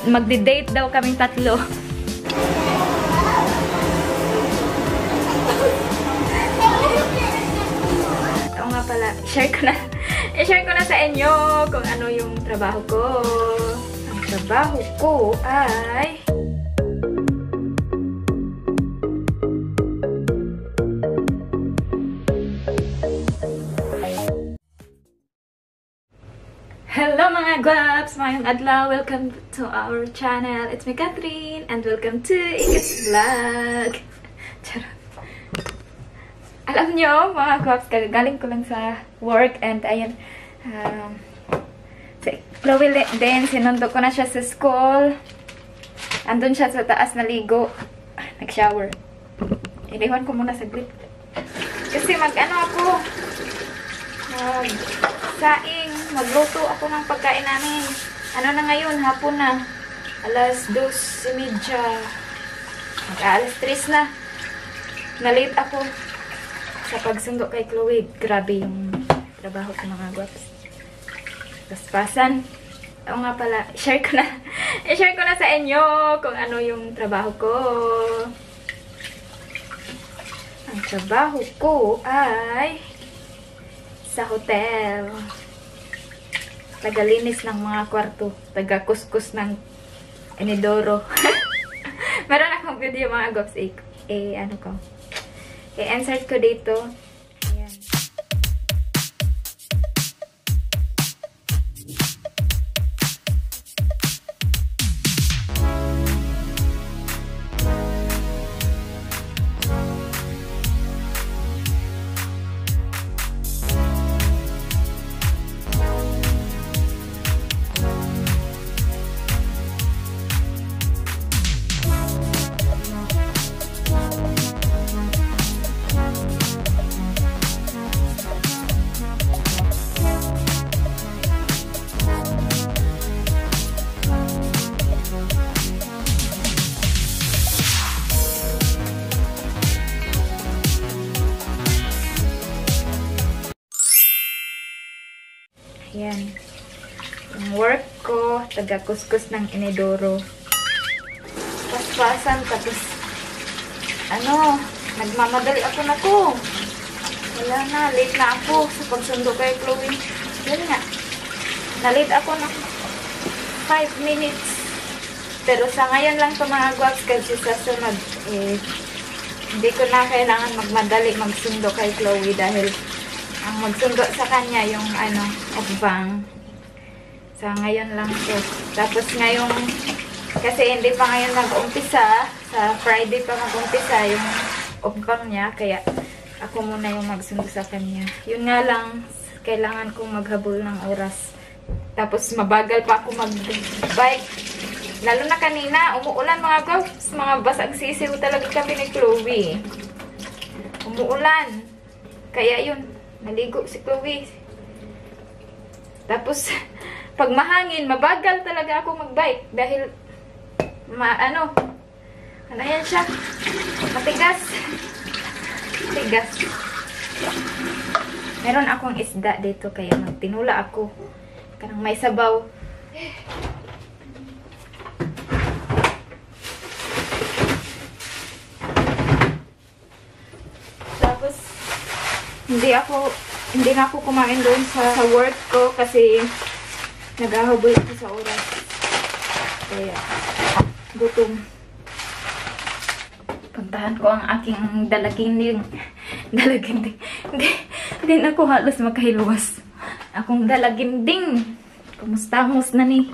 magdi-date daw kaming tatlo. Oo nga pala, i-share ko na sa inyo kung ano yung trabaho ko. Ang trabaho ko ay hello mga guwaps! Mayong adlaw! Welcome to our channel. It's me, Catherine, and welcome to Ika's Vlog. Charot. Alam nyo, mga guwaps, kagaling ko lang sa work and ayan, si Chloe din, sinundo ko na siya sa school. Andun siya sa taas na ligo. Nag-shower. Iniwan ko muna saglit. Kasi mag-ano ako, saing, magluto ako ng pagkain namin. Ano na ngayon, hapon na. Alas 2:30. Alas 3 na. Nalate ako sa pagsundo kay Chloe. Grabe yung trabaho ko mga guwaps. Paspasan. Oo nga pala, i-share ko na sa inyo kung ano yung trabaho ko. Ang trabaho ko ay sa hotel. Tagalinis ng mga kwarto. Taga-kuskus ng inidoro. Meron akong video mga guwaps. Ano ko. I-insert ko dito. Ayan. Ayan. Yung work ko, taga-kuskus ng inidoro. Paspasan, tapos, nagmamadali ako na ko. Wala na, late na ako sa pagsundo kay Chloe. Yan nga. Na-late ako na 5 minutes. Pero sa ngayon lang ito mga guwaps, kasi sa sunod, hindi ko na kailangan magmadali magsundo kay Chloe dahil ang magsundo sa kanya yung okbang. Sa ngayon lang to. Tapos ngayong, kasi hindi pa ngayon mag-umpisa, sa Friday pa mag-umpisa yung okbang niya, kaya ako muna yung magsundo sa kanya. Yun nga lang, kailangan kong maghabol ng oras. Tapos mabagal pa ako mag-bike. Lalo na kanina, umuulan mga guys, mga basag sisiw talaga kami ni Chloe. Umuulan. Kaya yun, naligo si Chloe. Tapos, pag mahangin, mabagal talaga ako mag-bike. Dahil, yan siya. Matigas. Matigas. Meron akong isda dito, kaya magtinula ako. Karang may sabaw. Tapos, hindi na ako kumain doon sa work ko kasi naghahabol ako sa oras. Kaya, gutom. Puntahan ko ang aking dalaginding. Hindi na ako halos makahiluwas. Akong dalaginding. Kumusta na ni?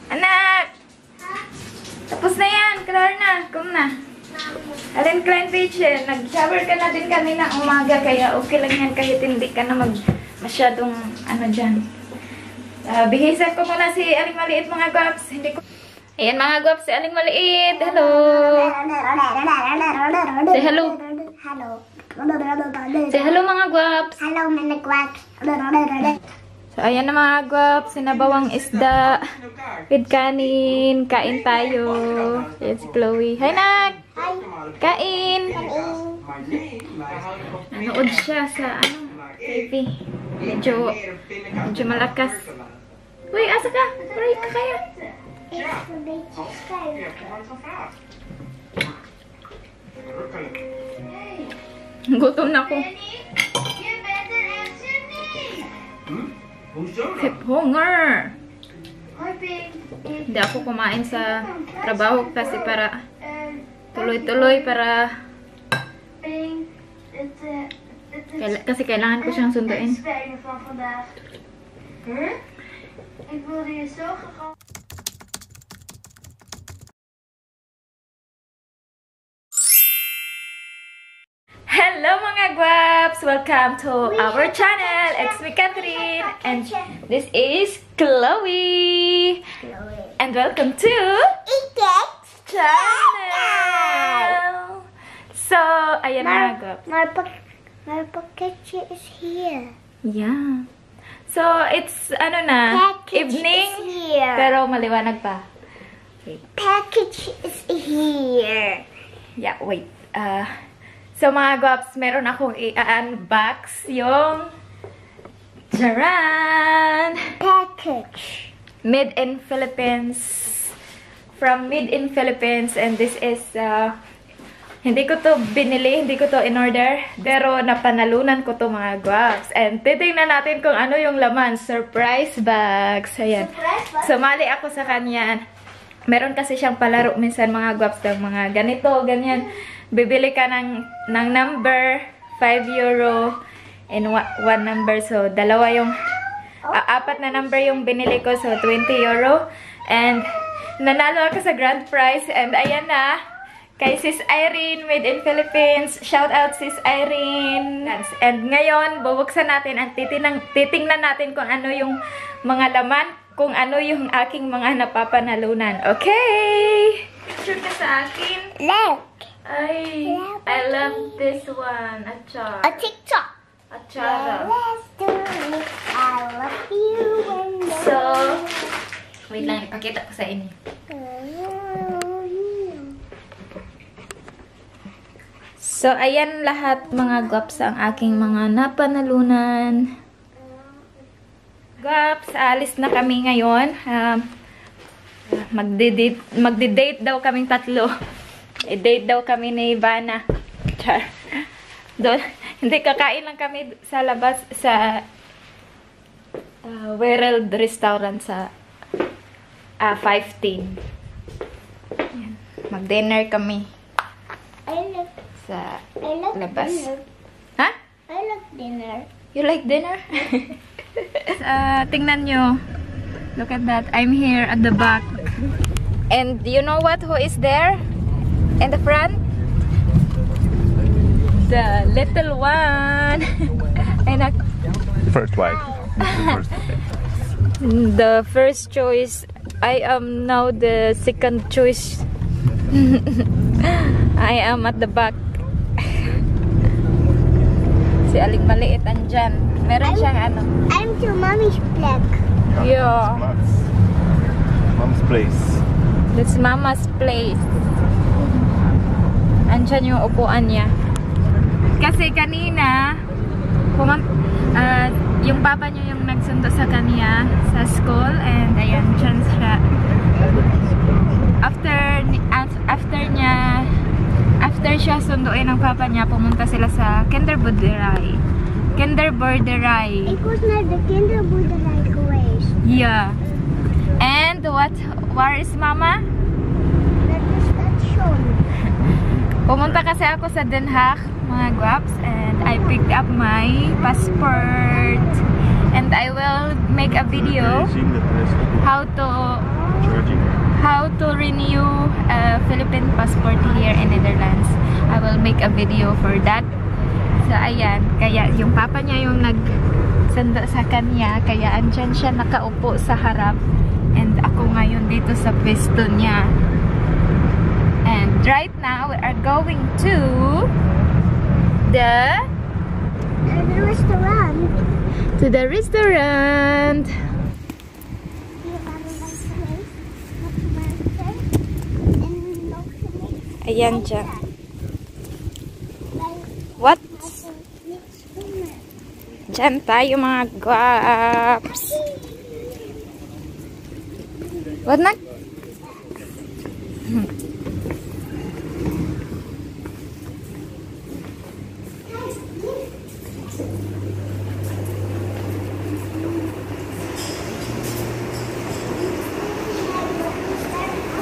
Anak! Tapos na yan. Klar na. Kum na. Alin Klein Kitchen, nag-shower ka na din kanina umaga, kaya okay lang yan kahit hindi ka na masyadong dyan. Bihisan ko muna si Aling Maliit mga guwaps. Ayan mga guwaps, si Aling Maliit. Hello! Say hello! Hello! Say hello mga guwaps! Hello mga guwaps! So ayan na mga guwaps, sinabawang isda with kanin. Kain tayo. Ayan si Chloe. Hi Nak! Hi! Kain! Nanood siya sa TV. Medyo malakas. Uy, asa ka? Uy, kaya. Echt een beetje schuiven. Gutom na ako. Je bent een echte niet. Hoezo Ik dan? heb honger. Hoi Pink. Hindi ako kumain sa trabaho kasi para tuloy-tuloy para Pink, kasi kailangan ko siyang sunduin. het spelen van vandaag. Huh? Ik wilde je zo graag. Hello mga guaps! Welcome to our channel. It's me, Catherine, and this is Chloe. And welcome to Iket's channel. So, ayan mga guaps. My pakketje is here. Yeah. So, it's ano na, Package evening, is here. pero maliwanag pa. Okay. Package is here. Yeah, wait. So mga guaps, meron akong i-unbox yung Charan! Package. Made in Philippines. From Made in Philippines. And this is, hindi ko to binili, hindi ko to in-order. Pero napanalunan ko to mga guaps. And titingnan natin kung ano yung laman. Surprise box. Ayan. Surprise box? Sumali ako sa kanya. Meron kasi siyang palaro minsan mga guaps ng mga ganito, ganyan. Bibili ka ng number, 5 euro, and one number. So, dalawa yung, apat na number yung binili ko. So, 20 euro. And, nanalo ako sa grand prize. And, ayan na. Kay Sis Irene, Made in Philippines. Shout out Sis Irene. And ngayon, bubuksan natin at titingnan natin kung ano yung mga laman. Kung ano yung aking mga napapanalunan. Okay! Picture ka sa akin. Look. Ay, I love this one. Achar. A TikTok. Achara. Let's do it. I love you and So, wait lang, ipakita ko sa inyo. So, ayan lahat mga guaps ang aking mga napanalunan. Guaps, alis na kami ngayon. Magdi-date daw kaming tatlo. I-date daw kami ni Ivana. Char. Doon, hindi kakain lang kami sa labas sa World Restaurant sa 15. Mag-dinner kami sa labas. dinner. Ha? I like dinner. You like dinner? Tingnan nyo. Look at that. I'm here at the back. And you know what? Who is there? In the front? The little one. First wife. The first choice. I am now the second choice. I am at the back. Si Aling Maliit andyan. Meron siyang ano. I'm to mommy's plek. Yeah. Mom's place. That's Mama's place. Andyan yung upuan niya. Kasi kanina, yung papa niya yung nagsundo sa kanya sa school. And ayan, dyan siya. After siya sunduin ng papa niya, pumunta sila sa kinderboerderij. Ik was naar de kinderboerderij geweest. Yeah. And where is Mama? Naar de station. Pumunta kasi ako sa Den Haag, mga guaps, and I picked up my passport. And I will make a video how to renew a Philippine passport here in Netherlands. I will make a video for that. So, ayan. Kaya, yung papa niya yung nagsando sa kanya. Kaya, andyan siya nakaupo sa harap. And ako ngayon dito sa pwesto niya. And right now, we are going to the restaurant. To the restaurant. Ayan dyan. What? Dyan tayo mga guaps. Wat nak?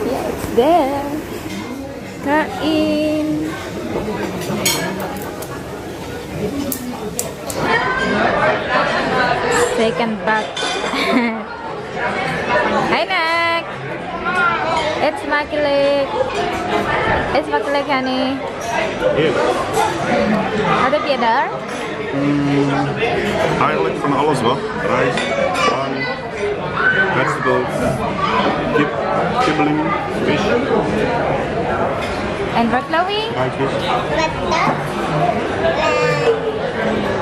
Yeah, it's there. Kain. Second part. Hi, Nak. It's Makilik. It's Makilik, honey. Yes. Wat heb je daar? Eigenlijk van alles wat. Rijst, pan, vegetables, kibbeling, vis, En wat, Chloe? eitjes. Met dat.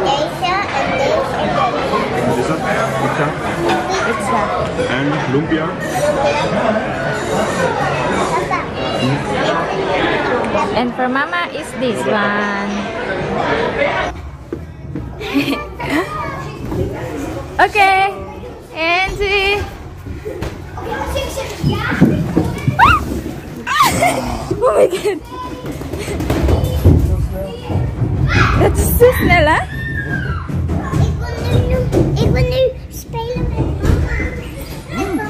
Deze en deze en deze. Wat is dat? Pizza. Pizza. En lumpia. And for Mama is this one. Okay. And see. Oh my god. Dat is zo snel, hè? Ik wil nu spelen met mama.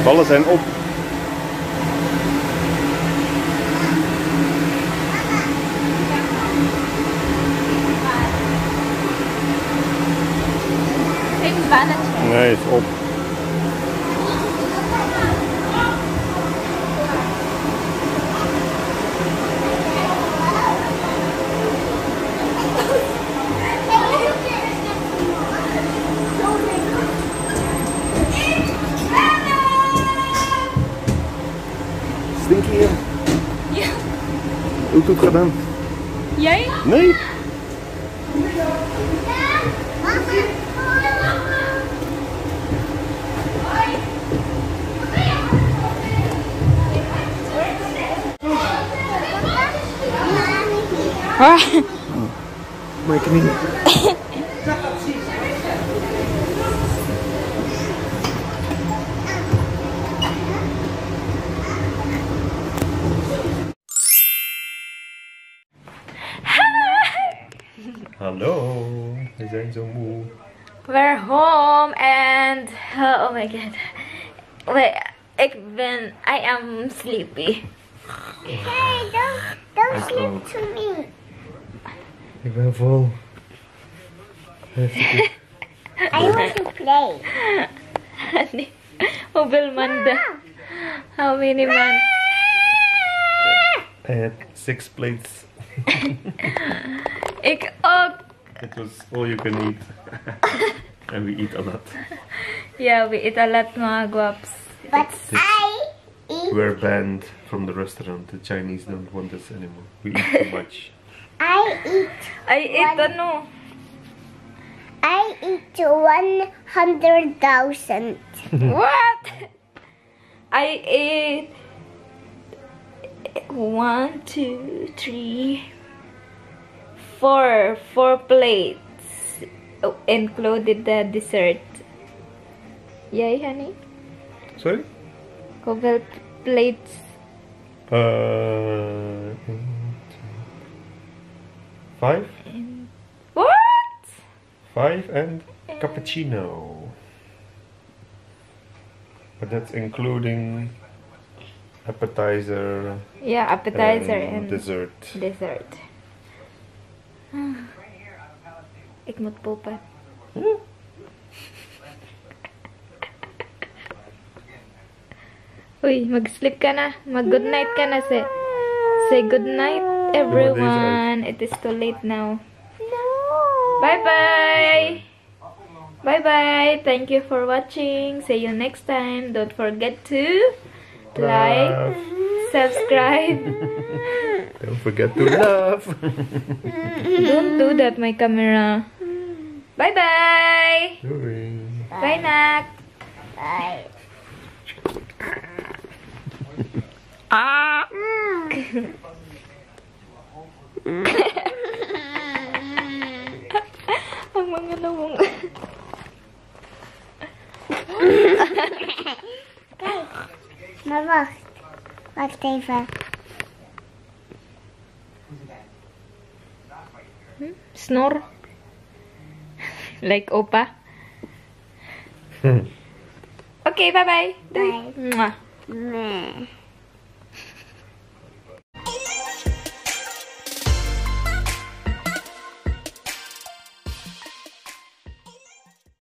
Ballen zijn op. Ik ben het. Nee, is op. Stinky hier. Ja. Hoe heb je het gedaan? Jij? Nee. Mijn knie. Hallo, we zijn zo moe. We're home and oh my god. Wait, I am sleepy. Hey, don't sleep to me. Ik ben vol. I want to play. Honey, hoeveel maanden? How many months? I had 6 plates. Ik ook. It was all you can eat. And we eat a lot. Yeah, we eat a lot, mga guaps. But I eat. We're banned from the restaurant. The Chinese don't want us anymore. We eat too much. I eat. I eat ano? I eat 100,000. What? I ate 1, 2, 3, 4 plates, included the dessert. Yay, honey? Sorry? Hoeveel plates? 5? What? 5 and cappuccino. But that's including appetizer. Yeah, appetizer and dessert. Dessert. Ik moet poepen. Uy, mag-sleep ka na. Mag-good night ka na, say good night, everyone. It is too late now. Bye-bye. Bye-bye. Thank you for watching. See you next time. Don't forget to like, subscribe. Don't forget to laugh. Don't do that, my camera. Bye-bye. Bye, Nak. Bye. Ah! Ang mga namong... Mama, what's David? Snore? Like Opa? Okay, bye-bye. Bye. Mwah. Meh.